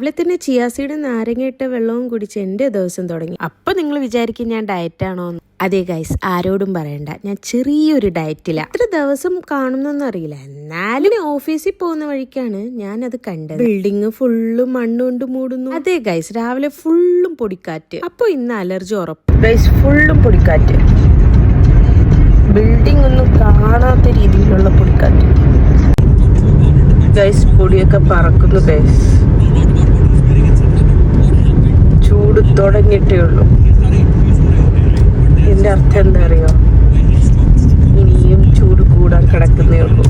രാവിലെ തന്നെ ചിയാസീഡ് നാരങ്ങയിട്ട വെള്ളവും കുടിച്ച് എൻ്റെ ദിവസം തുടങ്ങി. അപ്പൊ നിങ്ങൾ വിചാരിക്കും ഞാൻ ഡയറ്റാണോ? അതെ ഗൈസ്, ആരോടും പറയണ്ട, ഞാൻ ചെറിയൊരു ഡയറ്റില്ല. എത്ര ദിവസം കാണുന്നൊന്നും അറിയില്ല. എന്നാലും ഓഫീസിൽ പോകുന്ന വഴിക്കാണ് ഞാൻ അത് കണ്ടത്. ബിൽഡിങ് ഫുള്ളും മണ്ണുകൊണ്ട് മൂടുന്നു. അതെ ഗൈസ്, രാവിലെ ഫുള്ളും പൊടിക്കാറ്റ്. അപ്പൊ ഇന്ന് അലർജി ഉറപ്പ് ഗൈസ്. ഫുള്ളും പൊടിക്കാറ്റ്, ബിൽഡിംഗ് ഒന്നും കാണാത്ത രീതിയിലുള്ള പൊടിക്കാറ്റ് ഗൈസ്. പൊടിയൊക്കെ പറക്കുന്നു ഗൈസ്. ചൂട് തുടങ്ങിയിട്ടേ ഉള്ളൂ. ഇതിന്റെ അർത്ഥം എന്താ അറിയോ? ഇനിയും ചൂട് കൂടാൻ കിടക്കുന്നേ ഉള്ളൂ.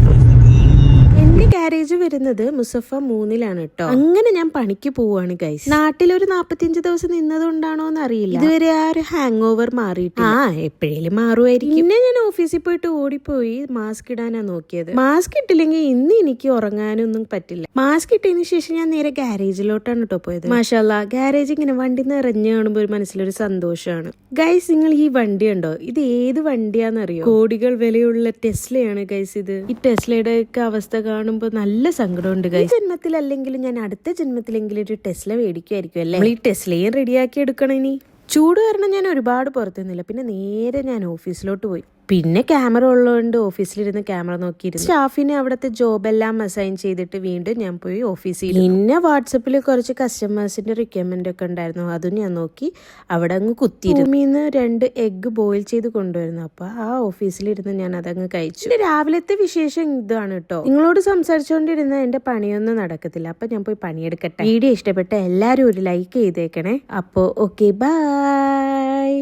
എന്റെ ഗാരേജ് വരുന്നത് മുസഫ 3-ലാണ് കേട്ടോ. അങ്ങനെ ഞാൻ പണിക്ക് പോവാണ് ഗൈസ്. നാട്ടിലൊരു 45 ദിവസം നിന്നതുകൊണ്ടാണോ എന്ന് അറിയില്ല, ഇതുവരെ ആ ഒരു ഹാങ് ഓവർ മാറിയിട്ട്. എപ്പോഴേലും മാറുമായിരിക്കും. പിന്നെ ഞാൻ ഓഫീസിൽ പോയിട്ട് ഓടിപ്പോയി മാസ്ക് ഇടാനാ നോക്കിയത്. മാസ്ക് ഇട്ടില്ലെങ്കിൽ ഇന്ന് എനിക്ക് ഉറങ്ങാനൊന്നും പറ്റില്ല. മാസ്ക് ഇട്ടതിന് ശേഷം ഞാൻ നേരെ ഗാരേജിലോട്ടാണ് കേട്ടോ പോയത്. മാഷാല്ലാ, ഗാരേജ് ഇങ്ങനെ വണ്ടി നിറഞ്ഞു കാണുമ്പോൾ ഒരു മനസ്സിലൊരു സന്തോഷമാണ് ഗൈസ്. നിങ്ങൾ ഈ വണ്ടി ഉണ്ടോ? ഇത് ഏത് വണ്ടിയാന്നറിയോ? കോടികൾ വിലയുള്ള ടെസ്ലയാണ് ഗൈസ് ഇത്. ഈ ടെസ്ലയുടെ ഒക്കെ അവസ്ഥ കാണുമ്പോ നല്ല സങ്കടമുണ്ട് ഗൈസ്. ഈ ജന്മത്തിലല്ലെങ്കിലും ഞാൻ അടുത്ത ജന്മത്തിലെങ്കിലും ഒരു ടെസ്ല മേടിക്കുമായിരിക്കും അല്ലേ. ഈ ടെസ്ലയും റെഡിയാക്കി എടുക്കണം. ഇനി ചൂട് കാരണം ഞാൻ ഒരുപാട് പുറത്തുനിന്നില്ല. പിന്നെ നേരെ ഞാൻ ഓഫീസിലോട്ട് പോയി. പിന്നെ ക്യാമറ ഉള്ളതുകൊണ്ട് ഓഫീസിലിരുന്ന് ക്യാമറ നോക്കിയിരുന്നു. സ്റ്റാഫിനെ അവിടുത്തെ ജോബെല്ലാം അസൈൻ ചെയ്തിട്ട് വീണ്ടും ഞാൻ പോയി ഓഫീസിൽ. പിന്നെ വാട്സപ്പിൽ കുറച്ച് കസ്റ്റമേഴ്സിന്റെ റിക്വയർമെന്റ് ഒക്കെ ഉണ്ടായിരുന്നു, അതും ഞാൻ നോക്കി അവിടെ അങ്ങ് കുത്തിയിരുന്നു. ഭൂമിന്ന് 2 എഗ്ഗ് ബോയിൽ ചെയ്ത് കൊണ്ടുവരുന്നു. അപ്പൊ ആ ഓഫീസിലിരുന്ന് ഞാൻ അതങ്ങ് കഴിച്ചു. പിന്നെ രാവിലത്തെ വിശേഷം ഇതാണ് കേട്ടോ. നിങ്ങളോട് സംസാരിച്ചുകൊണ്ടിരുന്ന എന്റെ പണിയൊന്നും നടക്കത്തില്ല. അപ്പൊ ഞാൻ പോയി പണിയെടുക്കട്ടെ. വീഡിയോ ഇഷ്ടപ്പെട്ട എല്ലാരും ഒരു ലൈക്ക് ചെയ്തേക്കണേ. അപ്പോ ഓക്കെ, ബൈ.